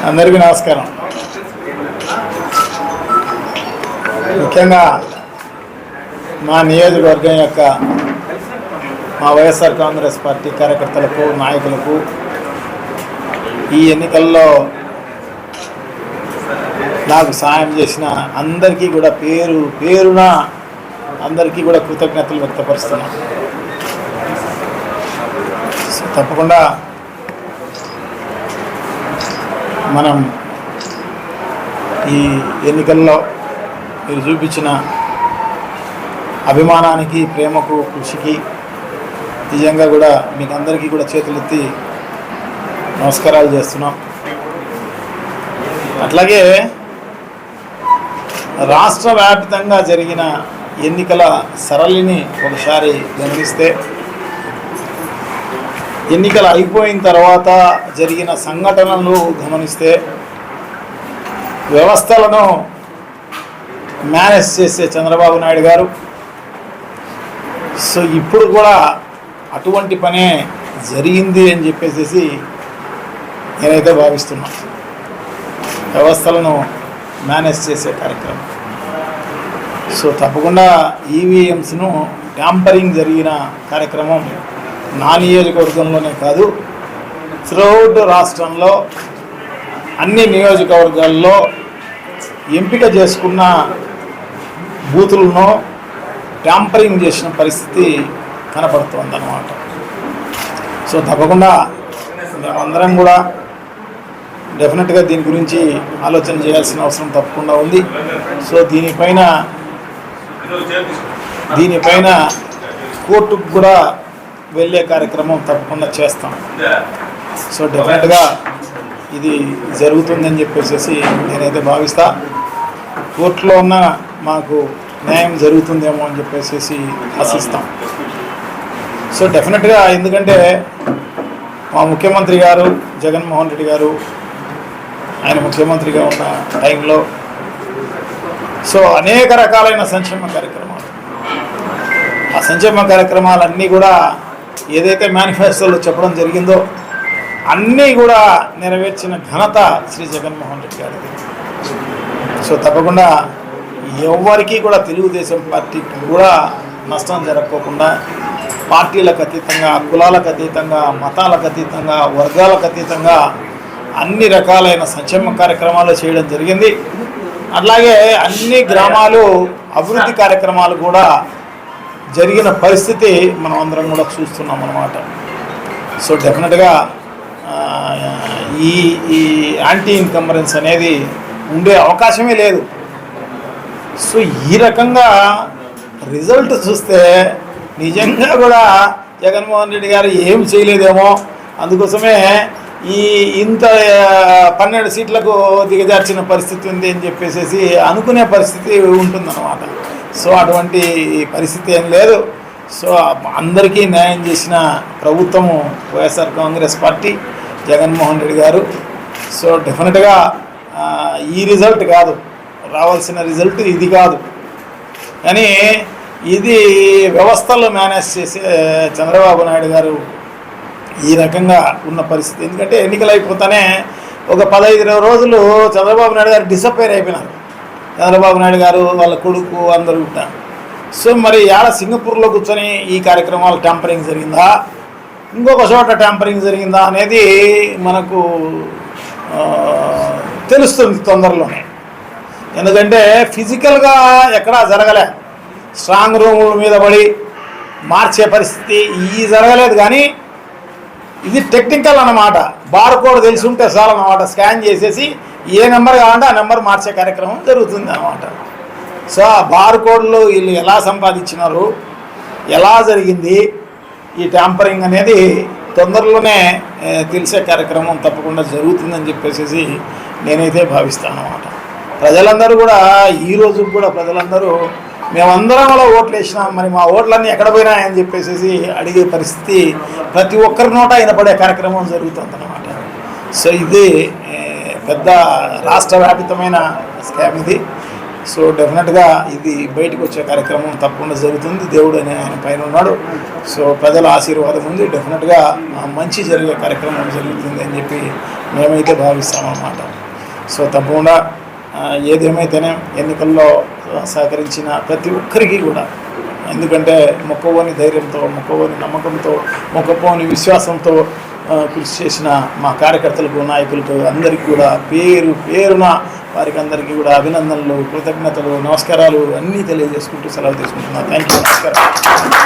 అందరికీ నమస్కారం. ముఖ్యంగా మా నియోజకవర్గం యొక్క మా వైఎస్ఆర్ కాంగ్రెస్ పార్టీ కార్యకర్తలకు, నాయకులకు ఈ ఎన్నికల్లో నాకు సాయం చేసిన అందరికీ కూడా పేరు పేరున అందరికీ కూడా కృతజ్ఞతలు వ్యక్తపరుస్తున్నాను. తప్పకుండా మనం ఈ ఎన్నికల్లో మీరు చూపించిన అభిమానానికి, ప్రేమకు, కృషికి నిజంగా కూడా మీకు అందరికీ కూడా చేతులెత్తి నమస్కారాలు చేస్తున్నాం. అట్లాగే రాష్ట్ర వ్యాప్తంగా జరిగిన ఎన్నికల సరళిని ఒకసారి గమనిస్తే, ఎన్నికలు అయిపోయిన తర్వాత జరిగిన సంఘటనలు గమనిస్తే, వ్యవస్థలను మేనేజ్ చేసే చంద్రబాబు నాయుడు గారు సో ఇప్పుడు కూడా అటువంటి పనే జరిగింది అని చెప్పేసి నేనైతే భావిస్తున్నాను. వ్యవస్థలను మేనేజ్ చేసే కార్యక్రమం. సో తప్పకుండా ఈవీఎంస్ను ట్యాంపరింగ్ జరిగిన కార్యక్రమం నా నియోజకవర్గంలోనే కాదు, త్రూఅవుట్ రాష్ట్రంలో అన్ని నియోజకవర్గాల్లో ఎంపిక చేసుకున్న బూతులను ట్యాంపరింగ్ చేసిన పరిస్థితి కనపడుతుందన్నమాట. సో తప్పకుండా మేమందరం కూడా డెఫినెట్గా దీని గురించి ఆలోచన చేయాల్సిన అవసరం తప్పకుండా ఉంది. సో దీనిపైన కోర్టుకు కూడా వెళ్ళే కార్యక్రమం తప్పకుండా చేస్తాం. సో డెఫినెట్గా ఇది జరుగుతుందని చెప్పేసి నేనైతే భావిస్తా. కోర్టులో ఉన్న మాకు న్యాయం జరుగుతుందేమో అని చెప్పేసి ఆశిస్తాం. సో డెఫినెట్గా ఎందుకంటే మా ముఖ్యమంత్రి గారు జగన్మోహన్ రెడ్డి గారు ఆయన ముఖ్యమంత్రిగా ఉన్న టైంలో సో అనేక రకాలైన సంక్షేమ కార్యక్రమాలు, ఆ సంక్షేమ కార్యక్రమాలన్నీ కూడా ఏదైతే మేనిఫెస్టోలో చెప్పడం జరిగిందో అన్నీ కూడా నెరవేర్చిన ఘనత శ్రీ జగన్మోహన్ రెడ్డి గారిది. సో తప్పకుండా ఎవరికి కూడా తెలుగుదేశం పార్టీకి కూడా నష్టం జరగకోకుండా పార్టీలకు అతీతంగా, కులాలకు అతీతంగా, మతాలకు అతీతంగా, వర్గాలకు అతీతంగా అన్ని రకాలైన సంక్షేమ కార్యక్రమాలు చేయడం జరిగింది. అట్లాగే అన్ని గ్రామాలు అభివృద్ధి కార్యక్రమాలు కూడా జరిగిన పరిస్థితి మనం అందరం కూడా చూస్తున్నాం అన్నమాట. సో డెఫినెట్గా ఈ యాంటీ ఇన్కంబరెన్స్ అనేది ఉండే అవకాశమే లేదు. సో ఈ రకంగా రిజల్ట్ చూస్తే నిజంగా కూడా జగన్మోహన్ రెడ్డి గారు ఏం చేయలేదేమో, అందుకోసమే ఇంత 12 సీట్లకు దిగజార్చిన పరిస్థితి ఉంది అని చెప్పేసి అనుకునే పరిస్థితి ఉంటుందన్నమాట. సో అటువంటి పరిస్థితి ఏం లేదు. సో అందరికీ న్యాయం చేసిన ప్రభుత్వము వైఎస్ఆర్ కాంగ్రెస్ పార్టీ, జగన్మోహన్ రెడ్డి గారు. సో డెఫినెట్గా ఈ రిజల్ట్ కాదు, రావాల్సిన రిజల్ట్ ఇది కాదు, కానీ ఇది వ్యవస్థలో మేనేజ్ చేసే చంద్రబాబు నాయుడు గారు ఈ రకంగా ఉన్న పరిస్థితి. ఎందుకంటే ఎన్నికలు అయిపోతానే ఒక 15-20 రోజులు చంద్రబాబు నాయుడు గారు డిసప్పేర్ అయిపోయినారు. చంద్రబాబు నాయుడు గారు, వాళ్ళ కొడుకు అందరూ ఉంటారు. సో మరి ఆడ సింగపూర్లో కూర్చొని ఈ కార్యక్రమాలు ట్యాంపరింగ్ జరిగిందా, ఇంకొక చోట ట్యాంపరింగ్ జరిగిందా అనేది మనకు తెలుస్తుంది తొందరలోనే. ఎందుకంటే ఫిజికల్గా ఎక్కడా జరగలే, స్ట్రాంగ్ రూముల మీద పడి మార్చే పరిస్థితి ఈ జరగలేదు. కానీ ఇది టెక్నికల్ అన్నమాట. బార్ కోడ్ తెలిసి ఉంటే చాలన్నమాట, స్కాన్ చేసేసి ఏ నెంబర్ కావాలంటే ఆ నెంబర్ మార్చే కార్యక్రమం జరుగుతుంది అన్నమాట. సో ఆ బార్ కోడ్లు వీళ్ళు ఎలా సంపాదించినారు, ఎలా జరిగింది ఈ ట్యాంపరింగ్ అనేది తొందరలోనే తెలిసే కార్యక్రమం తప్పకుండా జరుగుతుందని చెప్పేసి నేనైతే భావిస్తాను అన్నమాట. ప్రజలందరూ కూడా ఈరోజు కూడా ప్రజలందరూ మేమందరం కూడా ఓట్లు వేసినాం, మరి మా ఓట్లన్నీ ఎక్కడ పోయినాయని చెప్పేసి అడిగే పరిస్థితి ప్రతి ఒక్కరి నోట వినపడే కార్యక్రమం జరుగుతుందన్నమాట. సో ఇది పెద్ద రాష్ట్ర వ్యాపితమైన స్కామ్ ఇది. సో డెఫినెట్గా ఇది బయటకు వచ్చే కార్యక్రమం తప్పకుండా జరుగుతుంది. దేవుడు అనే ఆయన పైన ఉన్నాడు. సో ప్రజల ఆశీర్వాదం ఉంది. డెఫినెట్గా మంచి జరిగే కార్యక్రమం జరుగుతుంది అని చెప్పి మేమైతే భావిస్తామన్నమాట. సో తప్పకుండా ఏదేమైతేనే ఎన్నికల్లో సహకరించిన ప్రతి ఒక్కరికి కూడా, ఎందుకంటే మొక్కవోని ధైర్యంతో, మొక్కవోని నమ్మకంతో, మొక్కపోని విశ్వాసంతో కృషి చేసిన మా కార్యకర్తలకు, నాయకులకు అందరికీ కూడా పేరు పేరున వారికి అందరికీ కూడా అభినందనలు, కృతజ్ఞతలు, నమస్కారాలు అన్నీ తెలియజేసుకుంటూ సెలవు తీసుకుంటున్నాను. Thank you. నమస్కారం.